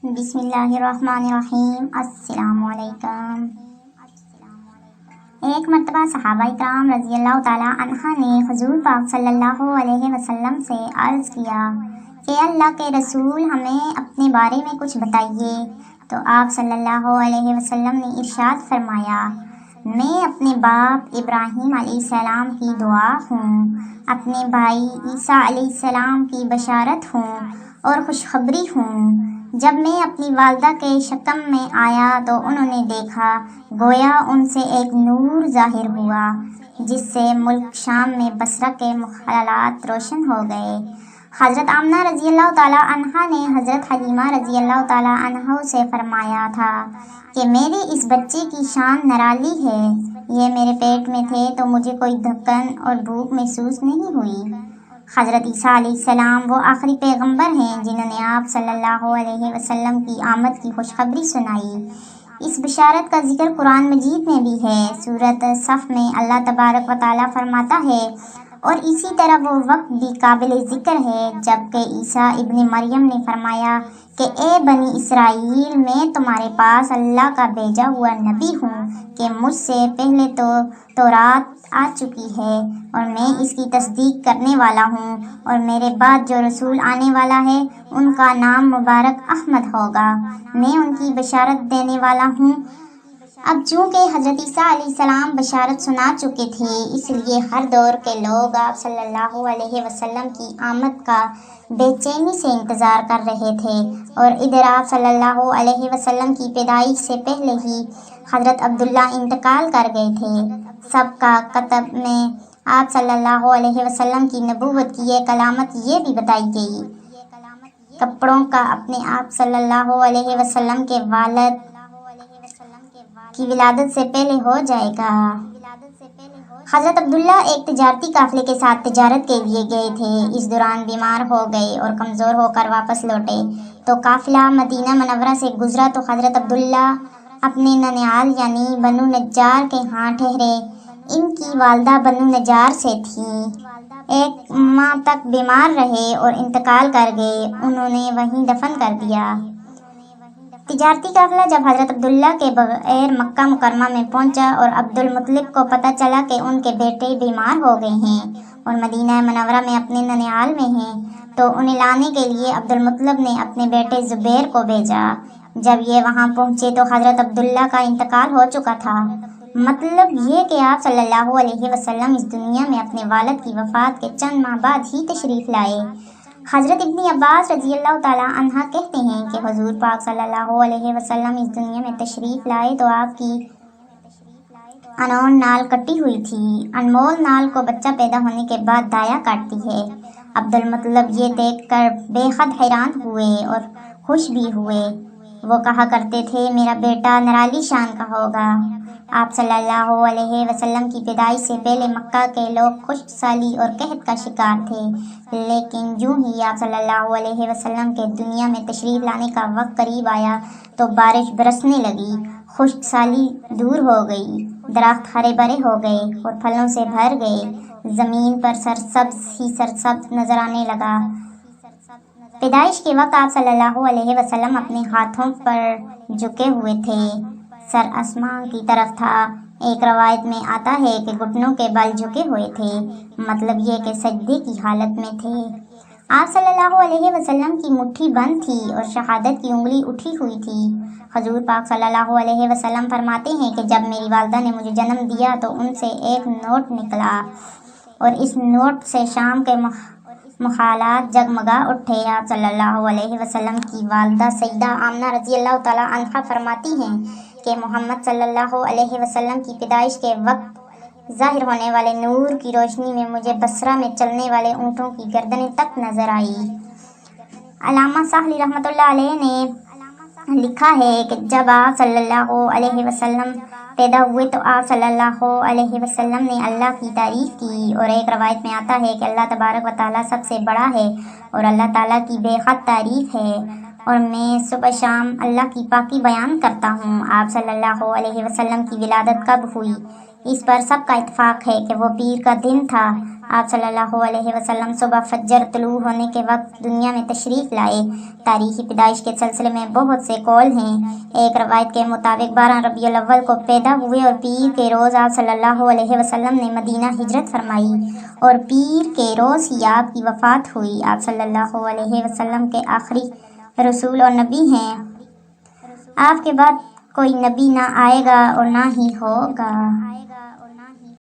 بسم اللہ الرحمن الرحیم۔ السلام علیکم۔ ایک مرتبہ صحابہ کرام رضی اللہ تعالی عنہ نے حضور پاک صلی اللہ علیہ وسلم سے عرض کیا کہ اللہ کے رسول ہمیں اپنے بارے میں کچھ بتائیے، تو آپ صلی اللہ علیہ وسلم نے ارشاد فرمایا، میں اپنے باپ ابراہیم علیہ السلام کی دعا ہوں، اپنے بھائی عیسیٰ علیہ السلام کی بشارت ہوں اور خوشخبری ہوں۔ جب میں اپنی والدہ کے شکم میں آیا تو انہوں نے دیکھا، گویا ان سے ایک نور ظاہر ہوا جس سے ملک شام میں بصرہ کے محلات روشن ہو گئے۔ حضرت آمنہ رضی اللہ تعالی عنہا نے حضرت حلیمہ رضی اللہ تعالی عنہ سے فرمایا تھا کہ میرے اس بچے کی شان نرالی ہے، یہ میرے پیٹ میں تھے تو مجھے کوئی دھڑکن اور بھوک محسوس نہیں ہوئی۔ حضرت عیسیٰ علیہ السلام وہ آخری پیغمبر ہیں جنہوں نے آپ صلی اللہ علیہ وسلم کی آمد کی خوشخبری سنائی۔ اس بشارت کا ذکر قرآن مجید میں بھی ہے۔ سورۃ صف میں اللہ تبارک و تعالیٰ فرماتا ہے، اور اسی طرح وہ وقت بھی قابل ذکر ہے جبکہ عیسیٰ ابن مریم نے فرمایا کہ اے بنی اسرائیل، میں تمہارے پاس اللہ کا بھیجا ہوا نبی ہوں کہ مجھ سے پہلے تو تورات آ چکی ہے اور میں اس کی تصدیق کرنے والا ہوں، اور میرے بعد جو رسول آنے والا ہے ان کا نام مبارک احمد ہوگا، میں ان کی بشارت دینے والا ہوں۔ اب چونکہ حضرت عیسیٰ علیہ السلام بشارت سنا چکے تھے، اس لیے ہر دور کے لوگ آپ صلی اللہ علیہ وسلم کی آمد کا بے چینی سے انتظار کر رہے تھے، اور ادھر آپ صلی اللہ علیہ وسلم کی پیدائش سے پہلے ہی حضرت عبداللہ انتقال کر گئے تھے۔ سب کا کتب میں آپ صلی اللہ علیہ وسلم کی نبوت کی ایک علامت یہ بھی بتائی گئی، کپڑوں کا اپنے آپ صلی اللہ علیہ وسلم کے والد کی ولادت سے پہلے ہو جائے گا۔ حضرت عبداللہ ایک تجارتی قافلے کے ساتھ تجارت کے لیے گئے تھے، اس دوران بیمار ہو گئے اور کمزور ہو کر واپس لوٹے تو قافلہ مدینہ منورہ سے گزرا تو حضرت عبداللہ اپنے ننیال یعنی بنو نجار کے ہاں ٹھہرے۔ ان کی والدہ بنو نجار سے تھیں، ایک ماہ تک بیمار رہے اور انتقال کر گئے، انہوں نے وہیں دفن کر دیا۔ تجارتی قافلہ جب حضرت عبداللہ کے بغیر مکہ مکرمہ میں پہنچا اور عبد المطلب کو پتہ چلا کہ ان کے بیٹے بیمار ہو گئے ہیں اور مدینہ منورہ میں اپنے ننیال میں ہیں، تو انہیں لانے کے لیے عبد المطلب نے اپنے بیٹے زبیر کو بھیجا۔ جب یہ وہاں پہنچے تو حضرت عبداللہ کا انتقال ہو چکا تھا، مطلب یہ کہ آپ صلی اللہ علیہ وسلم اس دنیا میں اپنے والد کی وفات کے چند ماہ بعد ہی تشریف لائے۔ حضرت ابن عباس رضی اللہ تعالی عنہ کہتے ہیں کہ حضور پاک صلی اللہ علیہ وسلم اس دنیا میں تشریف لائے تو آپ کی انون نال کٹی ہوئی تھی۔ انمول نال کو بچہ پیدا ہونے کے بعد دایا کاٹتی ہے۔ عبد المطلب یہ دیکھ کر بے حد حیران ہوئے اور خوش بھی ہوئے، وہ کہا کرتے تھے میرا بیٹا نرالی شان کا ہوگا۔ آپ صلی اللہ علیہ وسلم کی پیدائش سے پہلے مکہ کے لوگ خشک سالی اور قحط کا شکار تھے، لیکن جو ہی آپ صلی اللہ علیہ وسلم کے دنیا میں تشریف لانے کا وقت قریب آیا تو بارش برسنے لگی، خشک سالی دور ہو گئی، درخت ہرے بھرے ہو گئے اور پھلوں سے بھر گئے، زمین پر سرسبز ہی سرسبز نظر آنے لگا۔ پیدائش کے وقت آپ صلی اللہ علیہ وسلم اپنے ہاتھوں پر جھکے ہوئے تھے، سر آسمان کی طرف تھا۔ ایک روایت میں آتا ہے کہ گھٹنوں کے بل جھکے ہوئے تھے، مطلب یہ کہ سجدے کی حالت میں تھے۔ آپ صلی اللہ علیہ وسلم کی مٹھی بند تھی اور شہادت کی انگلی اٹھی ہوئی تھی۔ حضور پاک صلی اللہ علیہ وسلم فرماتے ہیں کہ جب میری والدہ نے مجھے جنم دیا تو ان سے ایک نوٹ نکلا اور اس نوٹ سے شام کے مخالات جگمگا اٹھے۔ آپ صلی اللہ علیہ وسلم کی والدہ سیدہ آمنہ رضی اللہ تعالی عنہا فرماتی ہیں کہ محمد صلی اللہ علیہ وسلم کی پیدائش کے وقت ظاہر ہونے والے نور کی روشنی میں مجھے بصرہ میں چلنے والے اونٹوں کی گردنیں تک نظر آئی۔ علامہ ساحلی رحمۃ اللہ علیہ نے لکھا ہے کہ جب آپ صلی اللہ علیہ وسلم پیدا ہوئے تو آپ صلی اللہ علیہ وسلم نے اللہ کی تعریف کی، اور ایک روایت میں آتا ہے کہ اللہ تبارک و تعالیٰ سب سے بڑا ہے اور اللہ تعالیٰ کی بے حد تعریف ہے، اور میں صبح شام اللہ کی پاکی بیان کرتا ہوں۔ آپ صلی اللہ علیہ وسلم کی ولادت کب ہوئی؟ اس پر سب کا اتفاق ہے کہ وہ پیر کا دن تھا۔ آپ صلی اللہ علیہ وسلم صبح فجر طلوع ہونے کے وقت دنیا میں تشریف لائے۔ تاریخی پیدائش کے سلسلے میں بہت سے قول ہیں۔ ایک روایت کے مطابق 12 ربیع الاول کو پیدا ہوئے اور پیر کے روز آپ صلی اللہ علیہ وسلم نے مدینہ ہجرت فرمائی اور پیر کے روز ہی آپ کی وفات ہوئی۔ آپ صلی اللہ علیہ وسلم کے آخری رسول اور نبی ہیں۔ آپ کے بعد کوئی نبی نہ آئے گا اور نہ ہی ہوگا۔